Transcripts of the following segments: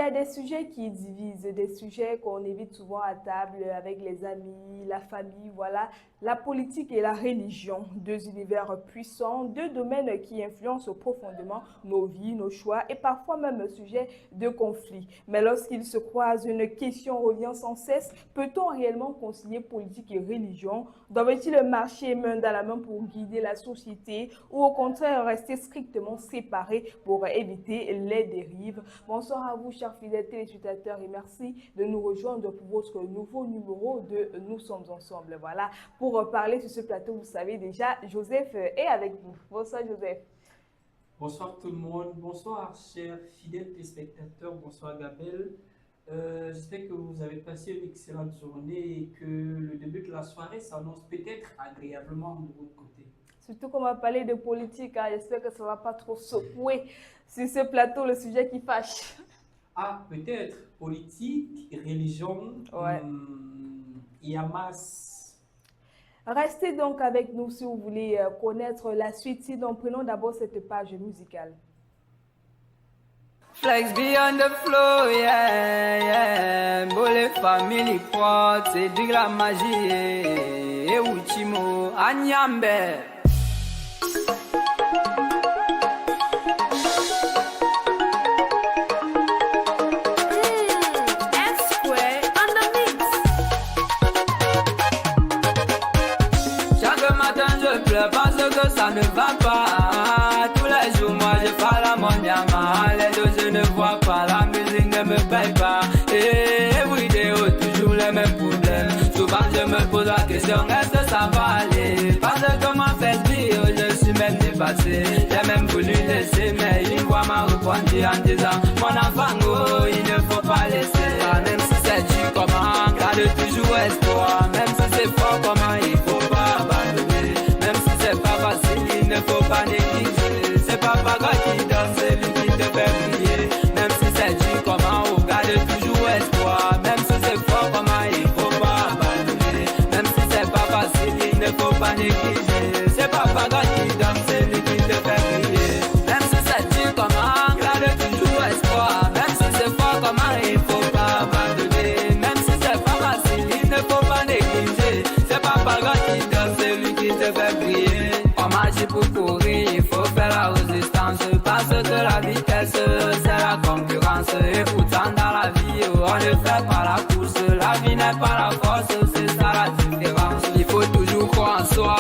a des sujets qui divisent, des sujets qu'on évite souvent à table avec les amis, la famille, voilà. La politique et la religion, deux univers puissants, deux domaines qui influencent profondément nos vies, nos choix et parfois même un sujet de conflit. Mais lorsqu'ils se croisent, une question revient sans cesse. Peut-on réellement concilier politique et religion? Doivent-ils marcher main dans la main pour guider la société ou au contraire rester strictement séparés pour éviter les dérives? Bonsoir à vous, chers fidèles téléspectateurs, et merci de nous rejoindre pour votre nouveau numéro de Nous sommes ensemble. Voilà, pour parler sur ce plateau, vous savez déjà, Joseph est avec vous. Bonsoir, Joseph. Bonsoir tout le monde, bonsoir chers fidèles téléspectateurs, bonsoir Gabelle. J'espère que vous avez passé une excellente journée et que le début de la soirée s'annonce peut-être agréablement de votre côté. Surtout qu'on va parler de politique, hein. J'espère que ça ne va pas trop secouer sur ce plateau le sujet qui fâche. Ah, peut-être politique, religion, Ouais. Yamas. Restez donc avec nous si vous voulez connaître la suite. Sinon, prenons d'abord cette page musicale. Flex beyond the flow, yeah, yeah. Bole family pot, c'est de la magie. Et Uchimo, Anyambe. Chaque matin je pleure parce que ça ne va pas. Tous les jours moi je parle à mon diamant. Les deux je ne vois pas, la musique ne me paye pas. Et vidéo toujours les mêmes problèmes. Souvent je me pose la question, est-ce que ça va aller? Parce que ma fête bio, je suis même dépassé. J'ai même voulu laisser, mais une voix m'a répondu en disant, mon enfant, oh, il ne faut pas laisser. Même si c'est dur comment, garde toujours espoir. Même si c'est fort comment, il faut pas abandonner. Même si c'est pas facile, il ne faut pas négliger. C'est pas Papa qui danse, c'est lui qui te fait briller. Même si c'est dur comment, on garde toujours espoir. Même si c'est fort comment, il faut pas abandonner. Même si c'est pas facile, il ne faut pas négliger. C'est pas Papa qui danse, c'est lui qui te fait briller. Même si c'est dur comment, garde toujours espoir. Même si c'est fort comment, il faut pas abandonner. Même si c'est pas facile, il ne faut pas négliger. C'est pas Papa qui danse, c'est lui qui te fait briller. On marche pour courir, il faut faire la résistance. Parce que la vitesse, c'est la concurrence. Et pourtant dans la vie, on ne fait pas la course. La vie n'est pas la force, c'est ça la différence. Il faut toujours croire en soi,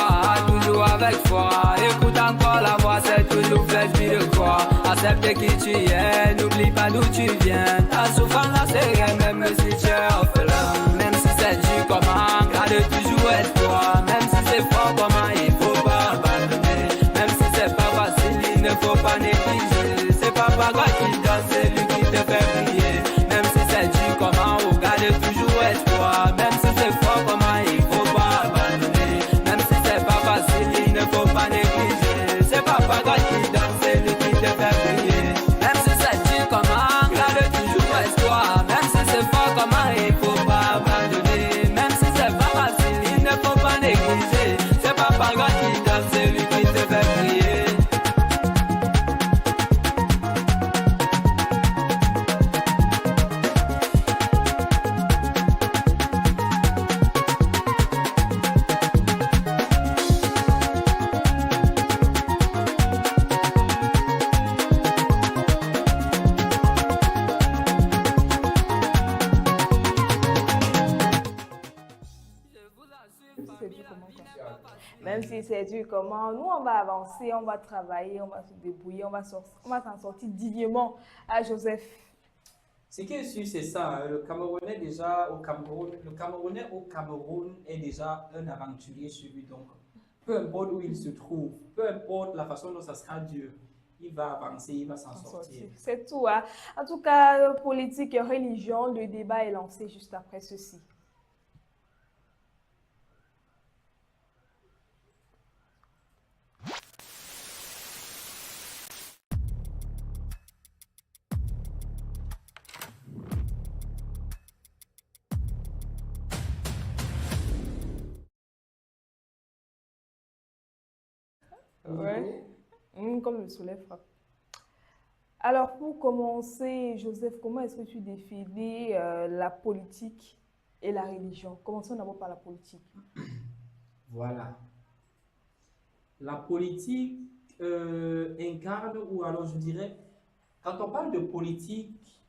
toujours avec foi. Écoute encore la voix, c'est toujours fait de croire. Accepte qui tu es, n'oublie pas d'où tu viens. Ta souffrance, c'est rien, même si tu es orphelin. Même si c'est dur comment, garde toujours espoir. Même si c'est fort comment, il faut pas abandonner. Même si c'est pas facile, il ne faut pas négliger. C'est pas Papa qui danse, c'est lui qui te fait briller. Même si c'est dur comment, on garde toujours espoir. Même si c'est fort comment, il faut pas abandonner. Même si c'est pas facile, il ne faut pas négliger. C'est pas Papa qui danse, c'est lui qui te fait briller. Même si c'est dur comment, garde toujours espoir. Même si c'est fort comment, il faut pas abandonner. Même si c'est pas facile, il ne faut pas négliger. C'est pas Papa qui danse, c'est lui qui te fait briller. C'est dur comment, quoi. Même si c'est dur comment, nous on va avancer, on va travailler, on va se débrouiller, on va s'en sortir dignement. À Joseph. Ce qui est sûr, c'est ça. Le Camerounais déjà au Cameroun, le Camerounais au Cameroun est déjà un aventurier sur lui. Donc, peu importe où il se trouve, peu importe la façon dont ça sera dur, il va avancer, il va s'en sortir. C'est tout, hein. En tout cas, politique et religion, le débat est lancé juste après ceci. Ouais. Comme le soleil frappe. Alors, pour commencer, Joseph, comment est-ce que tu définis la politique et la religion? Commençons d'abord par la politique. Voilà. La politique incarne, ou alors je dirais, quand on parle de politique,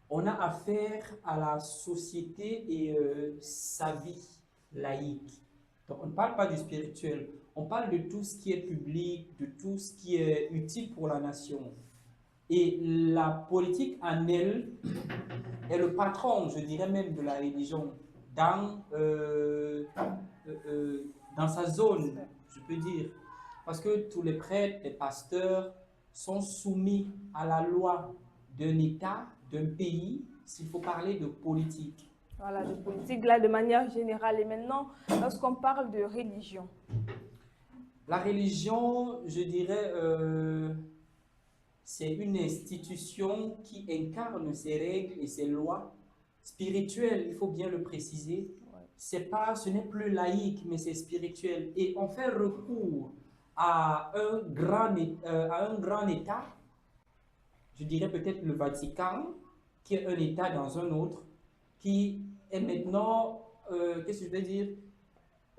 on a affaire à la société et sa vie laïque. Donc on ne parle pas du spirituel, on parle de tout ce qui est public, de tout ce qui est utile pour la nation. Et la politique en elle est le patron, je dirais même, de la religion dans sa zone, je peux dire. Parce que tous les prêtres, les pasteurs sont soumis à la loi d'un État, d'un pays, s'il faut parler de politique. Voilà, de politique, là, de manière générale. Et maintenant, lorsqu'on parle de religion. La religion, je dirais, c'est une institution qui incarne ses règles et ses lois spirituelles, il faut bien le préciser. Ce n'est plus laïque, mais c'est spirituel. Et on fait recours à un grand État, je dirais peut-être le Vatican, qui est un État dans un autre, qui est maintenant, qu'est-ce que je vais dire,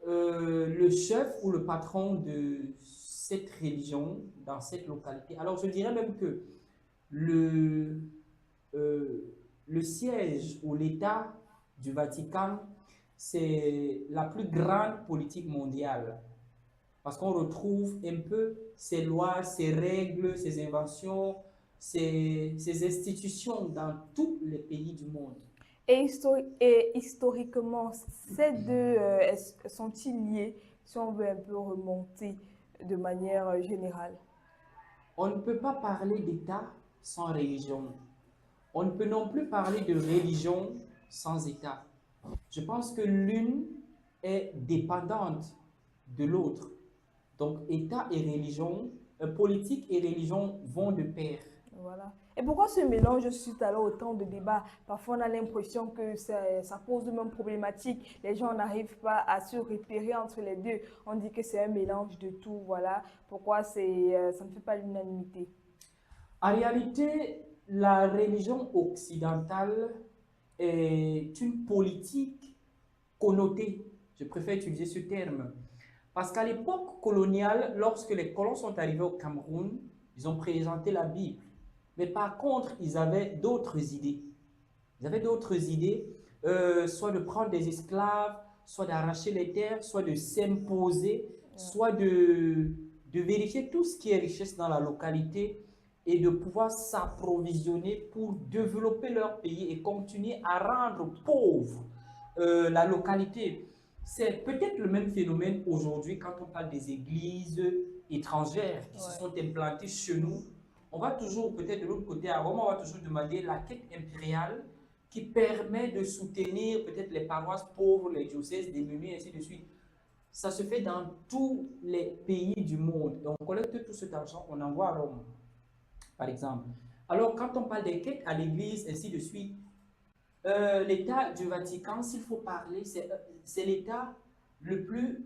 le chef ou le patron de cette religion dans cette localité. Alors je dirais même que le siège ou l'État du Vatican, c'est la plus grande politique mondiale. Parce qu'on retrouve un peu ces lois, ces règles, ces inventions, ces institutions dans tous les pays du monde. Et historiquement, ces deux sont-ils liés, si on veut un peu remonter de manière générale? On ne peut pas parler d'État sans religion. On ne peut non plus parler de religion sans État. Je pense que l'une est dépendante de l'autre. Donc, État et religion, politique et religion vont de pair. Voilà. Et pourquoi ce mélange suite alors autant de débats? Parfois, on a l'impression que ça pose de mêmes problématiques. Les gens n'arrivent pas à se repérer entre les deux. On dit que c'est un mélange de tout. Voilà. Pourquoi ça ne fait pas l'unanimité? En réalité, la religion occidentale est une politique connotée. Je préfère utiliser ce terme. Parce qu'à l'époque coloniale, lorsque les colons sont arrivés au Cameroun, ils ont présenté la Bible. Mais par contre, ils avaient d'autres idées. Ils avaient d'autres idées, soit de prendre des esclaves, soit d'arracher les terres, soit de s'imposer, soit de vérifier tout ce qui est richesse dans la localité et de pouvoir s'approvisionner pour développer leur pays et continuer à rendre pauvre la localité. C'est peut-être le même phénomène aujourd'hui quand on parle des églises étrangères qui se sont implantées chez nous. On va toujours, peut-être de l'autre côté, à Rome, on va toujours demander la quête impériale qui permet de soutenir peut-être les paroisses pauvres, les diocèses démunis, ainsi de suite. Ça se fait dans tous les pays du monde. Donc, on collecte tout cet argent, on envoie à Rome, par exemple. Alors, quand on parle des quêtes à l'église, ainsi de suite, l'État du Vatican, s'il faut parler, c'est l'État le plus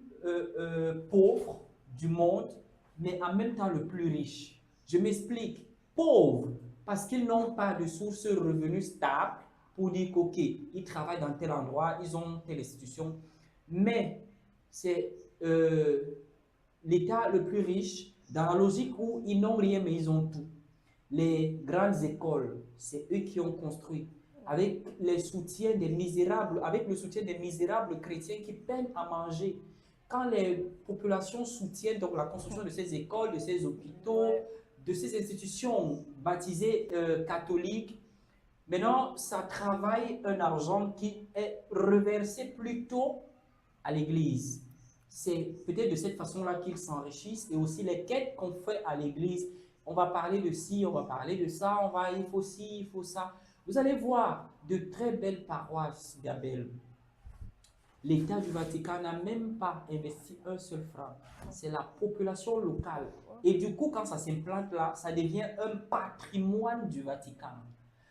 pauvre du monde, mais en même temps le plus riche. Je m'explique. Pauvre, parce qu'ils n'ont pas de source de revenus stable pour dire qu'ok, ils travaillent dans tel endroit, ils ont telle institution. Mais c'est l'État le plus riche dans la logique où ils n'ont rien, mais ils ont tout. Les grandes écoles, c'est eux qui ont construit. Avec le soutien des misérables chrétiens qui peinent à manger. Quand les populations soutiennent donc la construction de ces écoles, de ces hôpitaux, de ces institutions baptisées catholiques, maintenant, ça travaille un argent qui est reversé plutôt à l'Église. C'est peut-être de cette façon-là qu'ils s'enrichissent et aussi les quêtes qu'on fait à l'Église. On va parler de ci, on va parler de ça, il faut ci, il faut ça. Vous allez voir de très belles paroisses, Gabelle. L'État du Vatican n'a même pas investi un seul franc. C'est la population locale. Et du coup, quand ça s'implante là, ça devient un patrimoine du Vatican.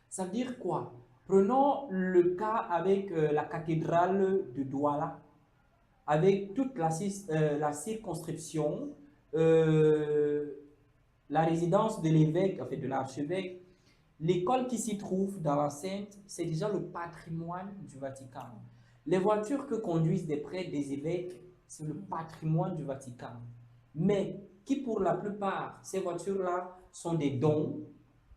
Ça veut dire quoi? Prenons le cas avec la cathédrale de Douala, avec toute la circonscription, la résidence de l'évêque, en fait de l'archevêque, l'école qui s'y trouve dans l'enceinte, c'est déjà le patrimoine du Vatican. Les voitures que conduisent des prêtres, des évêques, c'est le patrimoine du Vatican. Mais qui pour la plupart, ces voitures-là sont des dons,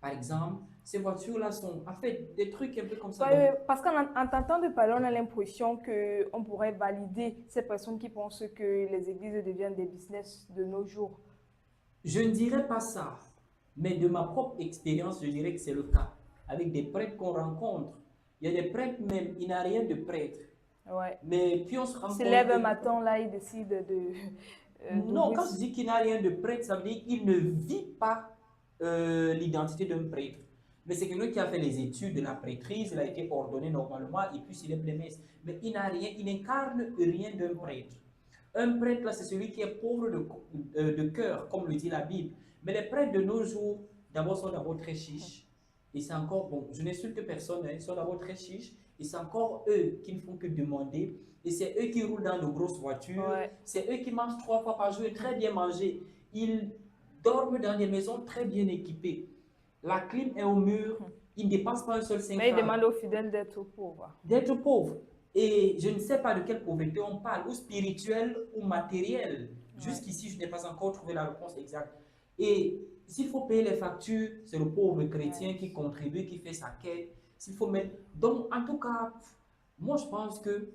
par exemple. Ces voitures-là sont en fait des trucs un peu comme ça. Ouais, parce qu'en t'entendant parler, on a l'impression qu'on pourrait valider ces personnes qui pensent que les églises deviennent des business de nos jours. Je ne dirais pas ça, mais de ma propre expérience, je dirais que c'est le cas. Avec des prêtres qu'on rencontre, il y a des prêtres même, il n'y a rien de prêtre. Ouais. Mais puis on se rend Ils compte se lèvent un que... matin, là, ils décident de... Non, quand je dis qu'il n'a rien de prêtre, ça veut dire qu'il ne vit pas l'identité d'un prêtre. Mais c'est quelqu'un qui a fait les études de la prêtrise, il a été ordonné normalement et puis il est plémesse. Mais il n'a rien, il n'incarne rien d'un prêtre. Un prêtre, là, c'est celui qui est pauvre de cœur, comme le dit la Bible. Mais les prêtres de nos jours, d'abord, sont d'abord très chiches. Et c'est encore, bon, je n'insulte personne, hein, ils sont d'abord très chiches. Et c'est encore eux qui ne font que demander. Et c'est eux qui roulent dans de grosses voitures. Ouais. C'est eux qui mangent 3 fois par jour et très bien mangés. Ils dorment dans des maisons très bien équipées. La clim est au mur. Ils ne dépensent pas un seul 5 Mais ils francs. demandent aux fidèles d'être pauvres. D'être pauvre. Et je ne sais pas de quelle pauvreté on parle, ou spirituelle ou matérielle. Jusqu'ici, je n'ai pas encore trouvé la réponse exacte. Et s'il faut payer les factures, c'est le pauvre chrétien qui contribue, qui fait sa quête. S'il faut mettre... Donc, en tout cas, moi, je pense qu'il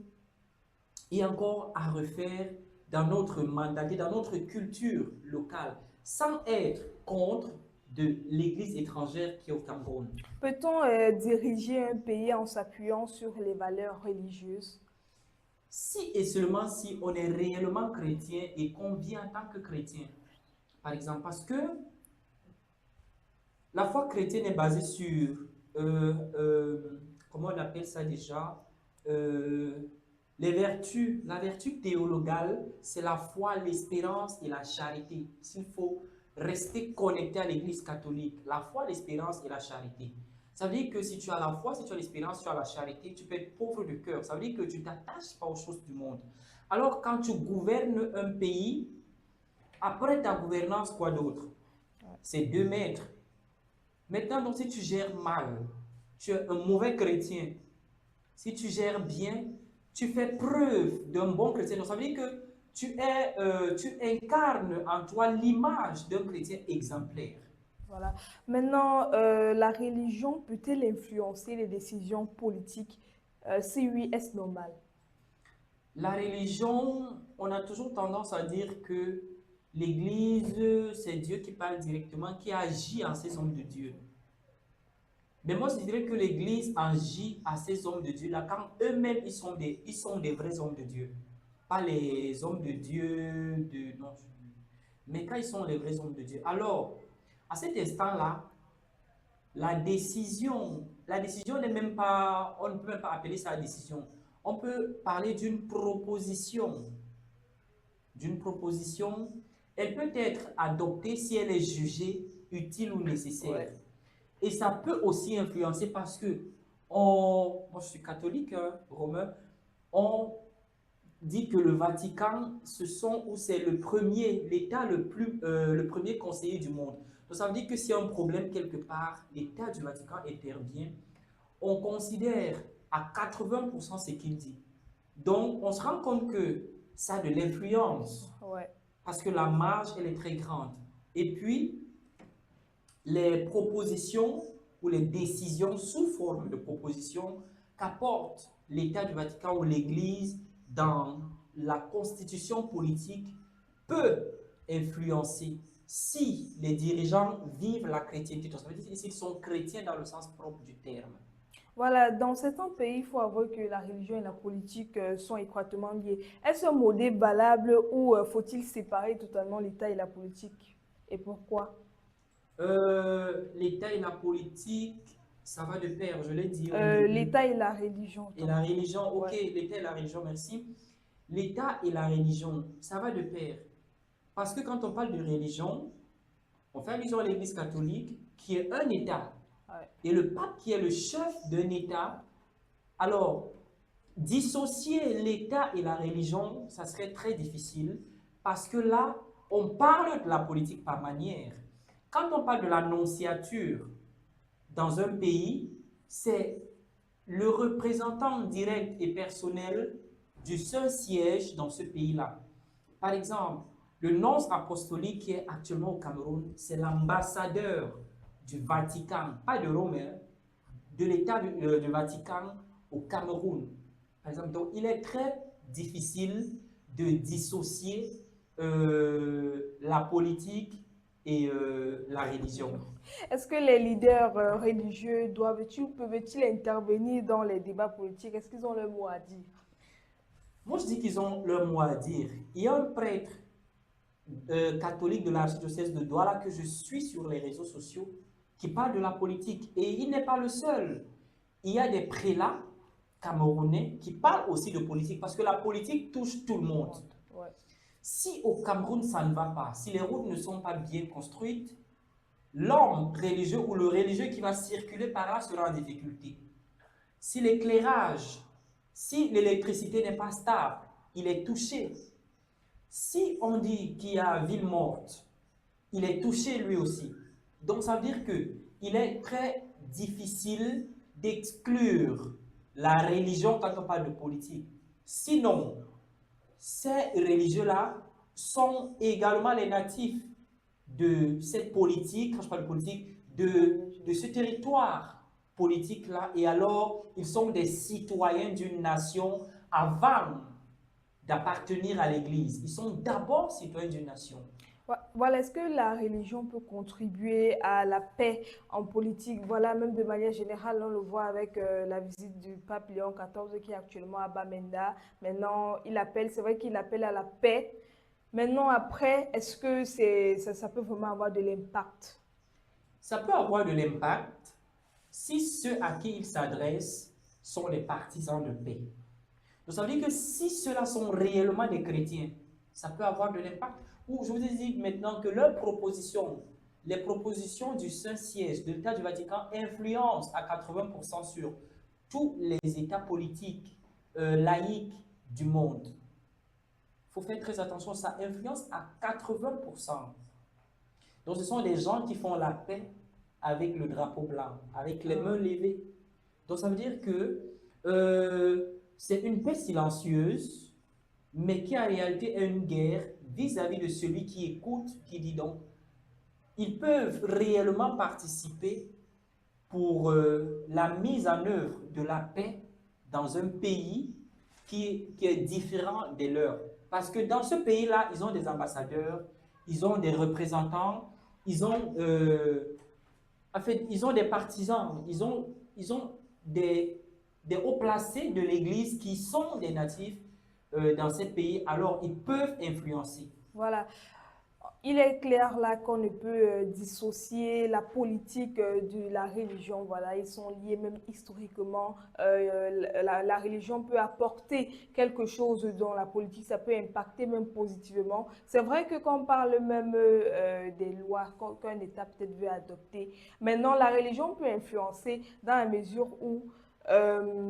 y a encore à refaire dans notre mentalité, dans notre culture locale, sans être contre de l'église étrangère qui est au Cameroun. Peut-on diriger un pays en s'appuyant sur les valeurs religieuses? Si et seulement si on est réellement chrétien et qu'on vit en tant que chrétien. Par exemple, parce que la foi chrétienne est basée sur, comment on appelle ça déjà, les vertus. La vertu théologale, c'est la foi, l'espérance et la charité. S'il faut rester connecté à l'église catholique, la foi, l'espérance et la charité. Ça veut dire que si tu as la foi, si tu as l'espérance, tu as la charité, tu peux être pauvre de cœur. Ça veut dire que tu ne t'attaches pas aux choses du monde. Alors quand tu gouvernes un pays, après ta gouvernance, quoi d'autre? C'est 2 mètres. Maintenant, donc, si tu gères mal, tu es un mauvais chrétien. Si tu gères bien, tu fais preuve d'un bon chrétien. Donc, ça veut dire que tu incarnes en toi l'image d'un chrétien exemplaire. Voilà. Maintenant, la religion peut-elle influencer les décisions politiques? Si oui, est-ce normal? La religion, on a toujours tendance à dire que l'Église, c'est Dieu qui parle directement, qui agit en ces hommes de Dieu. Mais moi, je dirais que l'Église agit à ces hommes de Dieu-là quand eux-mêmes, ils sont des vrais hommes de Dieu. Pas les hommes de Dieu, non, mais quand ils sont les vrais hommes de Dieu. Alors, à cet instant-là, la décision n'est même pas, on ne peut même pas appeler ça décision. On peut parler d'une proposition. D'une proposition, elle peut être adoptée si elle est jugée utile ou nécessaire. Ouais. Et ça peut aussi influencer parce que, moi je suis catholique, hein, romain, on dit que le Vatican, c'est le premier, l'État le premier conseiller du monde. Donc ça veut dire que s'il y a un problème quelque part, l'État du Vatican intervient. On considère à 80% ce qu'il dit. Donc on se rend compte que ça a de l'influence. Ouais. Parce que la marge, elle est très grande. Et puis, les propositions ou les décisions sous forme de propositions qu'apporte l'État du Vatican ou l'Église dans la constitution politique peut influencer si les dirigeants vivent la chrétienté. Ça veut dire s'ils sont chrétiens dans le sens propre du terme. Voilà, dans certains pays, il faut avouer que la religion et la politique sont étroitement liées. Est-ce un modèle valable ou faut-il séparer totalement l'État et la politique? Et pourquoi? L'État et la politique, ça va de pair, je l'ai dit. L'État et la religion. Et la religion, ok, Ouais. l'État et la religion, merci. L'État et la religion, ça va de pair. Parce que quand on parle de religion, on fait allusion à l'Église catholique, qui est un État. Ouais. Et le pape qui est le chef d'un État. Alors, dissocier l'État et la religion, ça serait très difficile. Parce que là, on parle de la politique par manière. Quand on parle de l'annonciature, dans un pays, c'est le représentant direct et personnel du Saint-Siège dans ce pays-là. Par exemple, le nonce apostolique qui est actuellement au Cameroun, c'est l'ambassadeur du Vatican, pas de Rome, hein, de l'État du Vatican au Cameroun. Par exemple, donc il est très difficile de dissocier la politique et la religion. Est-ce que les leaders religieux doivent-ils ou peuvent-ils intervenir dans les débats politiques? Est-ce qu'ils ont le mot à dire? Moi, je dis qu'ils ont leur mot à dire. Il y a un prêtre catholique de l'archidiocèse de Douala que je suis sur les réseaux sociaux qui parle de la politique. Et il n'est pas le seul. Il y a des prélats camerounais qui parlent aussi de politique parce que la politique touche tout le monde. Ouais. Si au Cameroun ça ne va pas, si les routes ne sont pas bien construites, l'homme religieux ou le religieux qui va circuler par là sera en difficulté. Si l'éclairage, si l'électricité n'est pas stable, il est touché. Si on dit qu'il y a ville morte, il est touché lui aussi. Donc ça veut dire qu'il est très difficile d'exclure la religion quand on parle de politique. Sinon, ces religieux-là sont également les natifs de cette politique, quand je parle de politique, de ce territoire politique-là. Et alors, ils sont des citoyens d'une nation avant d'appartenir à l'Église. Ils sont d'abord citoyens d'une nation. Voilà, est-ce que la religion peut contribuer à la paix en politique? Voilà, même de manière générale, on le voit avec la visite du pape Léon XIV qui est actuellement à Bamenda. Maintenant, c'est vrai qu'il appelle à la paix. Maintenant, après, est-ce que ça peut vraiment avoir de l'impact? Ça peut avoir de l'impact si ceux à qui il s'adresse sont les partisans de paix. Donc, ça veut dire que si ceux-là sont réellement des chrétiens, ça peut avoir de l'impact. Ou je vous ai dit maintenant que leurs propositions, les propositions du Saint-Siège, de l'État du Vatican, influencent à 80% sur tous les États politiques laïques du monde. Il faut faire très attention, ça influence à 80%. Donc ce sont des gens qui font la paix avec le drapeau blanc, avec les mains levées. Donc ça veut dire que c'est une paix silencieuse, mais qui en réalité est une guerre vis-à-vis de celui qui écoute, qui dit donc. Ils peuvent réellement participer pour la mise en œuvre de la paix dans un pays qui est différent des leurs. Parce que dans ce pays-là, ils ont des ambassadeurs, ils ont des représentants, ils ont des partisans, ils ont des hauts placés de l'Église qui sont des natifs dans ces pays, alors ils peuvent influencer. Voilà. Il est clair là qu'on ne peut dissocier la politique de la religion. Voilà, ils sont liés même historiquement. La religion peut apporter quelque chose dans la politique, ça peut impacter même positivement. C'est vrai que quand on parle même des lois qu'un État peut-être veut adopter, maintenant la religion peut influencer dans la mesure où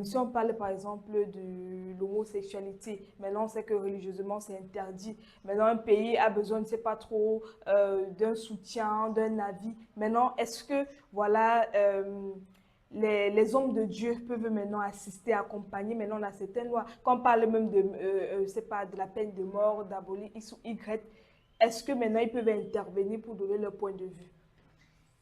si on parle par exemple de l'homosexualité, maintenant on sait que religieusement c'est interdit. Maintenant un pays a besoin, ne sait pas trop, d'un soutien, d'un avis. Maintenant, est-ce que voilà, les hommes de Dieu peuvent maintenant assister, accompagner? Maintenant on a certaines lois. Quand on parle même c'est pas de la peine de mort, d'abolir X ou Y, est-ce que maintenant ils peuvent intervenir pour donner leur point de vue?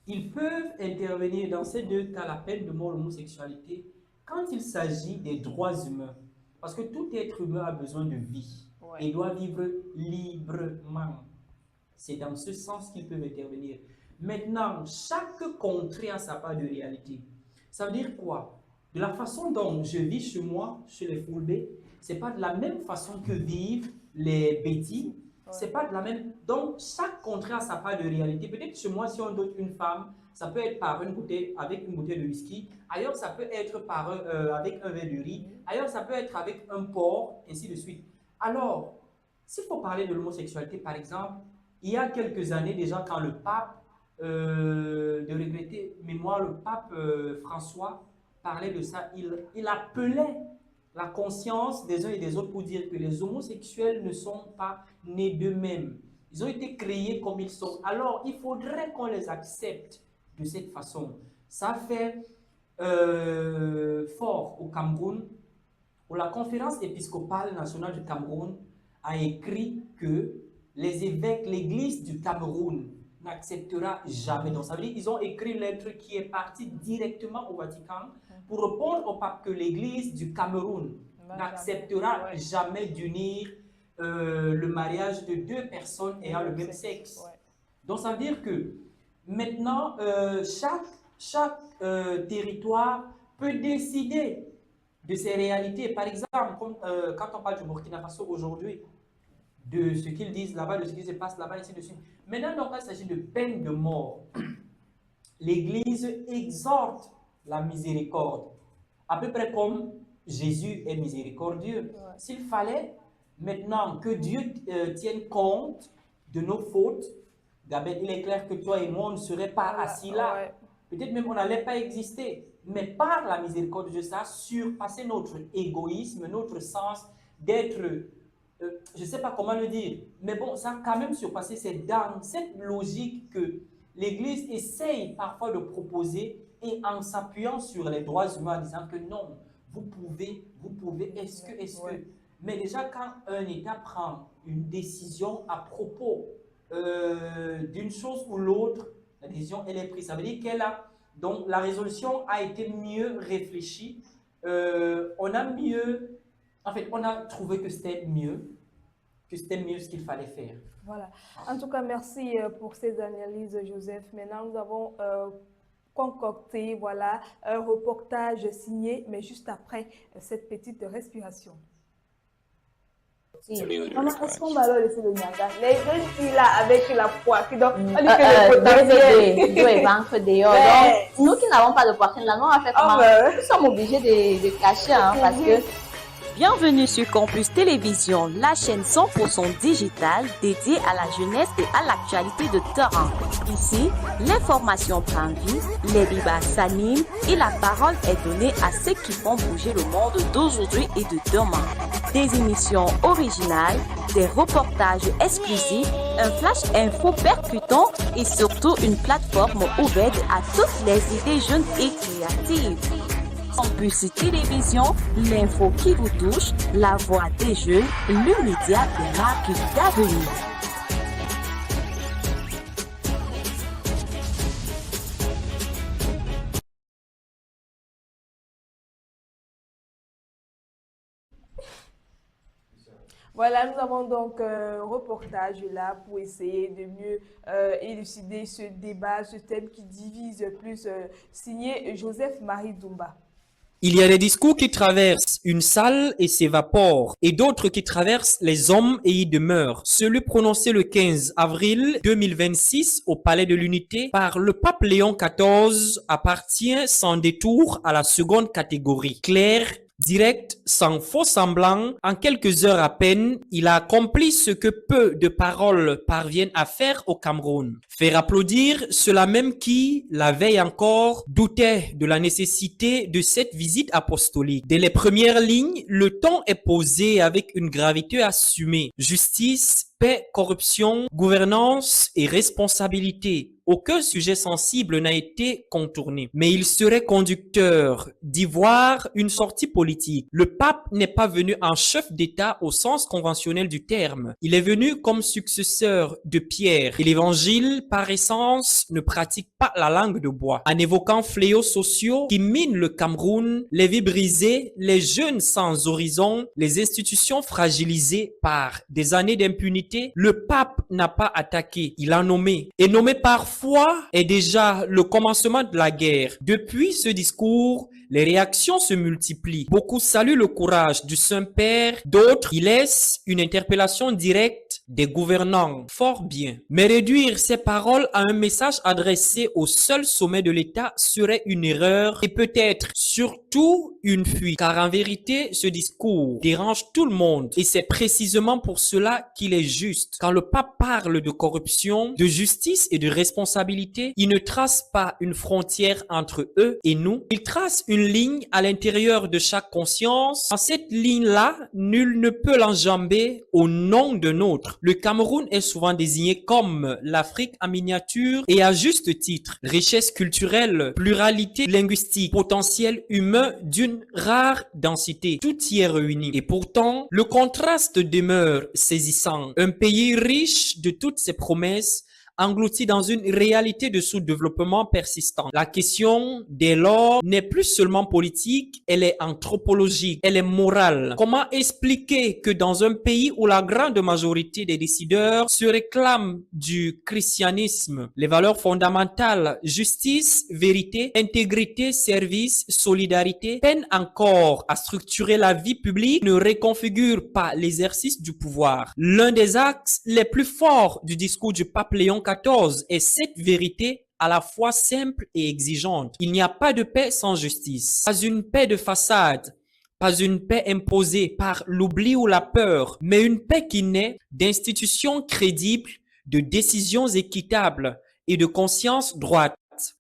Ils peuvent intervenir dans ces deux cas, la peine de mort, l'homosexualité, quand il s'agit des droits humains. Parce que tout être humain a besoin de vie et doit vivre librement. C'est dans ce sens qu'ils peuvent intervenir. Maintenant, chaque contrée a sa part de réalité. Ça veut dire quoi? De la façon dont je vis chez moi, chez les Fulbe, ce n'est pas de la même façon que vivent les Bétis. C'est pas de la même. Donc, chaque contrée a sa part de réalité. Peut-être chez moi, si on dote une femme, ça peut être par une bouteille, avec une bouteille de whisky. Ailleurs, ça peut être avec un verre de riz. Ailleurs, ça peut être avec un porc, ainsi de suite. Alors, s'il faut parler de l'homosexualité, par exemple, il y a quelques années déjà, quand le pape, de regretter mémoire, le pape François parlait de ça, il appelait la conscience des uns et des autres pour dire que les homosexuels ne sont pas nés d'eux-mêmes. Ils ont été créés comme ils sont. Alors, il faudrait qu'on les accepte de cette façon. Ça fait fort au Cameroun, où la conférence épiscopale nationale du Cameroun a écrit que les évêques, l'Église du Cameroun n'acceptera jamais. Donc ça veut dire qu'ils ont écrit une lettre qui est partie directement au Vatican pour répondre au pape que l'Église du Cameroun n'acceptera jamais d'unir le mariage de deux personnes ayant le même sexe. Donc ça veut dire que maintenant, chaque territoire peut décider de ces réalités. Par exemple, quand on parle du Burkina Faso aujourd'hui, de ce qu'ils disent là-bas, de ce qui se passe là-bas, ainsi de suite. Maintenant, donc, il s'agit de peine de mort. L'Église exhorte la miséricorde, à peu près comme Jésus est miséricordieux. S'il fallait maintenant que Dieu tienne compte de nos fautes, Gabet, il est clair que toi et moi, on ne serait pas assis là. Peut-être même on n'allait pas exister. Mais par la miséricorde de Dieu, ça a surpassé notre égoïsme, notre sens d'être, je ne sais pas comment le dire, mais bon, ça a quand même surpassé. C'est dans cette logique que l'Église essaye parfois de proposer, et en s'appuyant sur les droits humains, en disant que non, vous pouvez, est-ce que. Mais déjà, quand un État prend une décision à propos d'une chose ou l'autre, la décision, elle est prise. Ça veut dire qu'elle a... Donc, la résolution a été mieux réfléchie. On a trouvé que c'était mieux ce qu'il fallait faire. Voilà. En tout cas, merci pour ces analyses, Joseph. Maintenant, nous avons concocté, voilà, un reportage signé, mais juste après cette petite respiration. Maman, est-ce qu'on va leur laisser le nyanga? Les jeunes filles là, avec la poitrine, donc on dit que le potentiel... Deux ventre dehors. Donc, nous qui n'avons pas de poitrine là, nous on va faire comment? Nous sommes obligés de cacher, hein, parce que... Bienvenue sur Campus Télévision, la chaîne 100% digitale dédiée à la jeunesse et à l'actualité de terrain. Ici, l'information prend vie, les débats s'animent et la parole est donnée à ceux qui font bouger le monde d'aujourd'hui et de demain. Des émissions originales, des reportages exclusifs, un flash info percutant et surtout une plateforme ouverte à toutes les idées jeunes et créatives. Campus Télévision, l'info qui vous touche, la voix des jeunes, le média des marques d'avenir. Voilà, nous avons donc un reportage là pour essayer de mieux élucider ce débat, ce thème qui divise plus, signé Joseph-Marie Dumba. Il y a des discours qui traversent une salle et s'évaporent, et d'autres qui traversent les hommes et y demeurent. Celui prononcé le 15 avril 2026 au Palais de l'Unité par le pape Léon XIV appartient sans détour à la seconde catégorie. Clair, direct, sans faux semblant, en quelques heures à peine, il a accompli ce que peu de paroles parviennent à faire au Cameroun. Faire applaudir ceux-là même qui, la veille encore, doutaient de la nécessité de cette visite apostolique. Dès les premières lignes, le ton est posé avec une gravité assumée. Justice, paix, corruption, gouvernance et responsabilité. Aucun sujet sensible n'a été contourné. Mais il serait conducteur d'y voir une sortie politique. Le pape n'est pas venu en chef d'État au sens conventionnel du terme. Il est venu comme successeur de Pierre. Et l'évangile, par essence, ne pratique pas la langue de bois. En évoquant fléaux sociaux qui minent le Cameroun, les vies brisées, les jeunes sans horizon, les institutions fragilisées par des années d'impunité, le pape n'a pas attaqué, il a nommé. Et nommer parfois est déjà le commencement de la guerre. Depuis ce discours, les réactions se multiplient. Beaucoup saluent le courage du Saint-Père, d'autres y laissent une interpellation directe des gouvernants. Fort bien. Mais réduire ces paroles à un message adressé au seul sommet de l'État serait une erreur et peut-être surtout une fuite. Car en vérité, ce discours dérange tout le monde et c'est précisément pour cela qu'il est juste. Quand le pape parle de corruption, de justice et de responsabilité, il ne trace pas une frontière entre eux et nous. Il trace une une ligne à l'intérieur de chaque conscience. En cette ligne-là, nul ne peut l'enjamber au nom d'un autre. Le Cameroun est souvent désigné comme l'Afrique en miniature et à juste titre. Richesse culturelle, pluralité linguistique, potentiel humain d'une rare densité. Tout y est réuni. Et pourtant, le contraste demeure saisissant. Un pays riche de toutes ses promesses, englouti dans une réalité de sous-développement persistant. La question, dès lors, n'est plus seulement politique, elle est anthropologique, elle est morale. Comment expliquer que dans un pays où la grande majorité des décideurs se réclament du christianisme, les valeurs fondamentales, justice, vérité, intégrité, service, solidarité, peinent encore à structurer la vie publique, ne réconfigurent pas l'exercice du pouvoir? L'un des axes les plus forts du discours du pape Léon XIV est cette vérité à la fois simple et exigeante. Il n'y a pas de paix sans justice. Pas une paix de façade, pas une paix imposée par l'oubli ou la peur, mais une paix qui naît d'institutions crédibles, de décisions équitables et de conscience droite.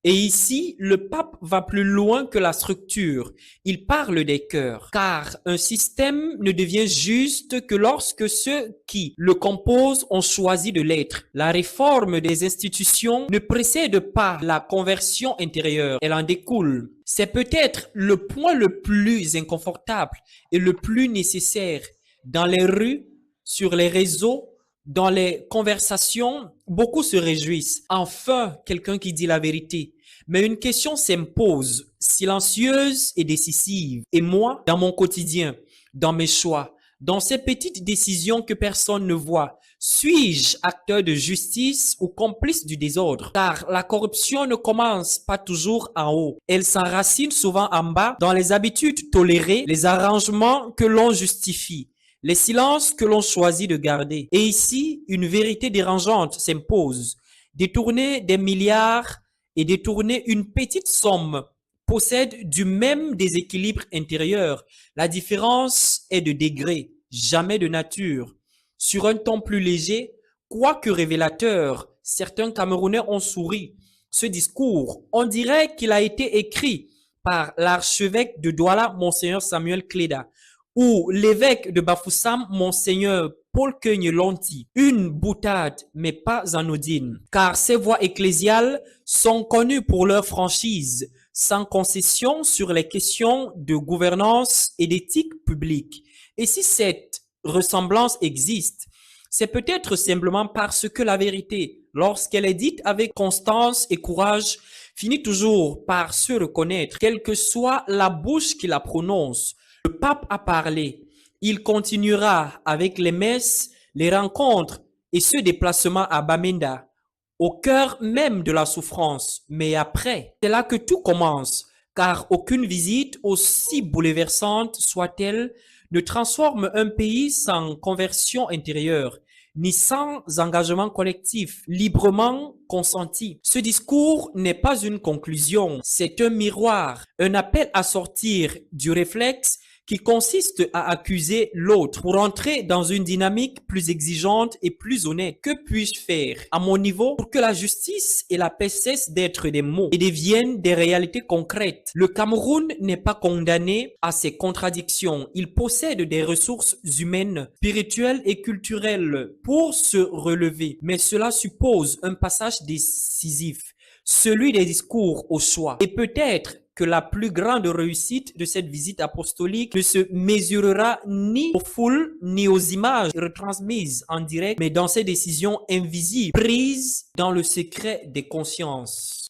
Et ici, le pape va plus loin que la structure. Il parle des cœurs, car un système ne devient juste que lorsque ceux qui le composent ont choisi de l'être. La réforme des institutions ne précède pas la conversion intérieure, elle en découle. C'est peut-être le point le plus inconfortable et le plus nécessaire. Dans les rues, sur les réseaux, dans les conversations, beaucoup se réjouissent. Enfin, quelqu'un qui dit la vérité. Mais une question s'impose, silencieuse et décisive. Et moi, dans mon quotidien, dans mes choix, dans ces petites décisions que personne ne voit, suis-je acteur de justice ou complice du désordre? Car la corruption ne commence pas toujours en haut. Elle s'enracine souvent en bas dans les habitudes tolérées, les arrangements que l'on justifie, les silences que l'on choisit de garder. Et ici, une vérité dérangeante s'impose. Détourner des milliards et détourner une petite somme possède du même déséquilibre intérieur. La différence est de degré, jamais de nature. Sur un ton plus léger, quoique révélateur, certains Camerounais ont souri. Ce discours, on dirait qu'il a été écrit par l'archevêque de Douala, Monseigneur Samuel Cléda, ou l'évêque de Bafoussam, Monseigneur Paul Quegne-Lonti. Une boutade, mais pas anodine, car ces voix ecclésiales sont connues pour leur franchise, sans concession sur les questions de gouvernance et d'éthique publique. Et si cette ressemblance existe, c'est peut-être simplement parce que la vérité, lorsqu'elle est dite avec constance et courage, finit toujours par se reconnaître, quelle que soit la bouche qui la prononce. Le pape a parlé. Il continuera avec les messes, les rencontres et ce déplacement à Bamenda, au cœur même de la souffrance. Mais après, c'est là que tout commence, car aucune visite, aussi bouleversante soit-elle, ne transforme un pays sans conversion intérieure, ni sans engagement collectif, librement consenti. Ce discours n'est pas une conclusion, c'est un miroir, un appel à sortir du réflexe qui consiste à accuser l'autre pour entrer dans une dynamique plus exigeante et plus honnête. Que puis-je faire à mon niveau pour que la justice et la paix cessent d'être des mots et deviennent des réalités concrètes? Le Cameroun n'est pas condamné à ses contradictions. Il possède des ressources humaines, spirituelles et culturelles pour se relever. Mais cela suppose un passage décisif, celui des discours au choix. Et peut-être que la plus grande réussite de cette visite apostolique ne se mesurera ni aux foules, ni aux images retransmises en direct, mais dans ces décisions invisibles, prises dans le secret des consciences.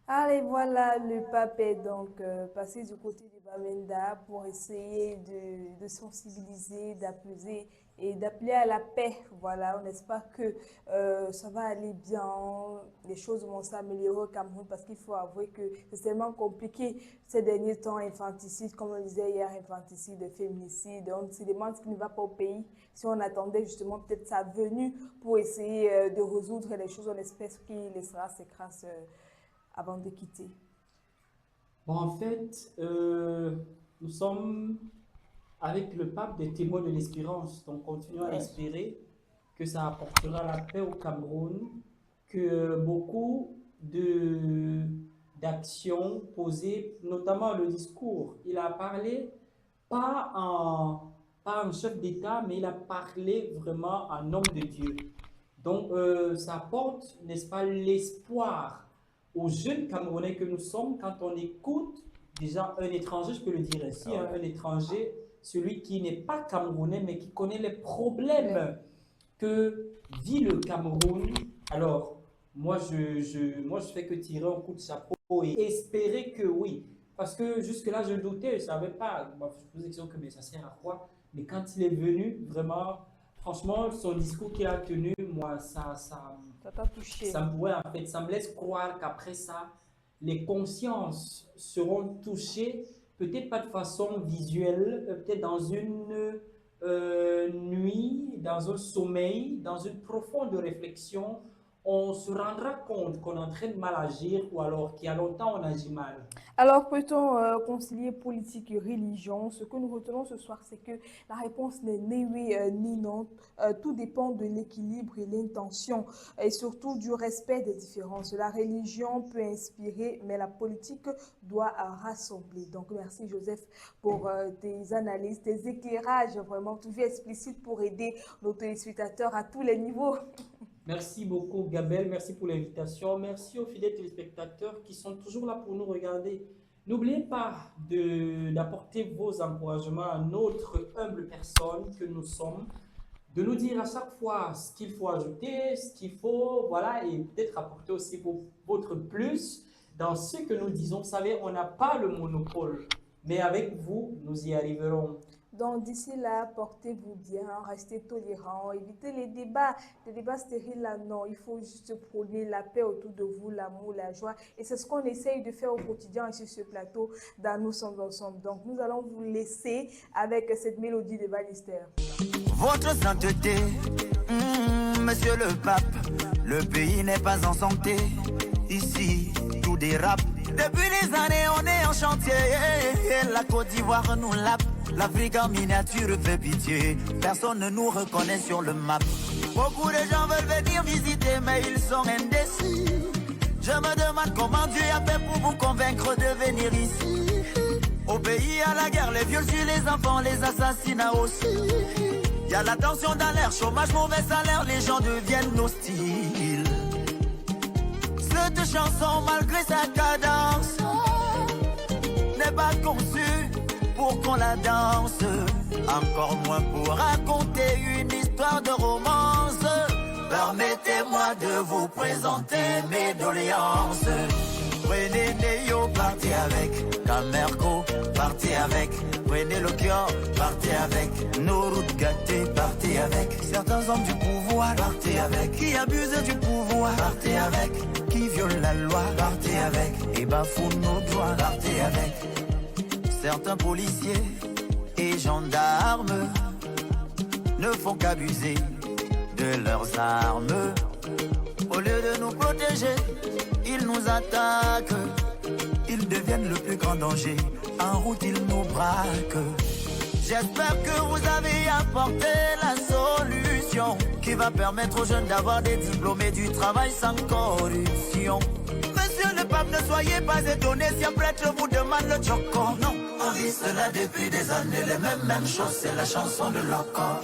Allez, voilà, le pape est donc passé du côté de Bamenda pour essayer de sensibiliser, d'apaiser et d'appeler à la paix. Voilà, on espère que ça va aller bien, les choses vont s'améliorer au Cameroun parce qu'il faut avouer que c'est tellement compliqué ces derniers temps, infanticide, comme on disait hier, infanticide, féminicide. On se demande ce qui ne va pas au pays. Si on attendait justement peut-être sa venue pour essayer de résoudre les choses, on espère qu'il laissera ses traces avant de quitter. Bon, en fait, nous sommes avec le pape des témoins de l'espérance. Donc, continuons à espérer que ça apportera la paix au Cameroun, que beaucoup d'action posées, notamment le discours. Il a parlé pas un chef d'État, mais il a parlé vraiment en homme de Dieu. Donc, ça apporte, n'est-ce pas, l'espoir aux jeunes Camerounais que nous sommes quand on écoute déjà un étranger, je peux le dire ainsi, un étranger, celui qui n'est pas Camerounais, mais qui connaît les problèmes que vit le Cameroun. Alors, moi, je fais que tirer un coup de chapeau et espérer que oui. Parce que jusque-là, je doutais, je ne savais pas. Moi, je me posais la question que mais ça sert à quoi? Mais quand il est venu, vraiment, franchement, son discours qu'il a tenu, moi, ça t'a touché. Ouais, en fait, ça me laisse croire qu'après ça, les consciences seront touchées, peut-être pas de façon visuelle, peut-être dans une nuit, dans un sommeil, dans une profonde réflexion, on se rendra compte qu'on est en train de mal agir ou alors qu'il y a longtemps on agit mal. Alors, peut-on concilier politique et religion? Ce que nous retenons ce soir, c'est que la réponse n'est ni oui ni non. Tout dépend de l'équilibre et l'intention et surtout du respect des différences. La religion peut inspirer, mais la politique doit rassembler. Donc, merci Joseph pour tes analyses, tes éclairages vraiment toujours explicites pour aider nos téléspectateurs à tous les niveaux. Merci beaucoup, Gabelle. Merci pour l'invitation. Merci aux fidèles téléspectateurs qui sont toujours là pour nous regarder. N'oubliez pas d'apporter vos encouragements à notre humble personne que nous sommes, de nous dire à chaque fois ce qu'il faut ajouter, ce qu'il faut, voilà, et peut-être apporter aussi votre plus dans ce que nous disons. Vous savez, on n'a pas le monopole, mais avec vous, nous y arriverons. Donc, d'ici là, portez-vous bien, restez tolérants, évitez les débats stériles là, non. Il faut juste prôner la paix autour de vous, l'amour, la joie. Et c'est ce qu'on essaye de faire au quotidien sur ce plateau dans Nous sommes ensemble. Donc, nous allons vous laisser avec cette mélodie de Bannister. Votre sainteté, monsieur le pape, le pays n'est pas en santé. Ici, tout dérape. Depuis les années, on est en chantier. Et la Côte d'Ivoire nous lappe. L'Afrique en miniature fait pitié. Personne ne nous reconnaît sur le map. Beaucoup de gens veulent venir visiter, mais ils sont indécis. Je me demande comment Dieu a fait pour vous convaincre de venir ici. Au pays, à la guerre, les viols sur les enfants, les assassinats aussi. Y a la tension dans l'air, chômage, mauvais salaire, les gens deviennent hostiles. Cette chanson, malgré sa cadence, n'est pas conçue pour qu'on la danse, encore moins pour raconter une histoire de romance. Permettez-moi de vous présenter mes doléances. Prenez Neyo, partez avec Camerco, partez avec. Prenez Lokior, partez avec. Nos routes gâtées, partez avec. Certains hommes du pouvoir, partez avec. Qui abusent du pouvoir, partez avec. Qui violent la loi, partez avec. Et bafouent nos droits, partez avec. Certains policiers et gendarmes ne font qu'abuser de leurs armes. Au lieu de nous protéger, ils nous attaquent. Ils deviennent le plus grand danger. En route, ils nous braquent. J'espère que vous avez apporté la solution qui va permettre aux jeunes d'avoir des diplômes et du travail sans corruption. Monsieur le pape, ne soyez pas étonné si un prêtre vous demande le choco. Non, on vit cela depuis des années, les mêmes choses, c'est la chanson de l'encore.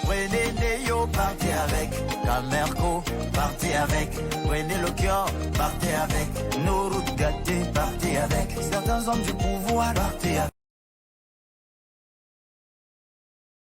Prenez Neyo, partez avec. Camerco, partez avec. Prenez Lokior, partez avec. Nos routes gâtées, partez avec. Certains hommes du pouvoir, partez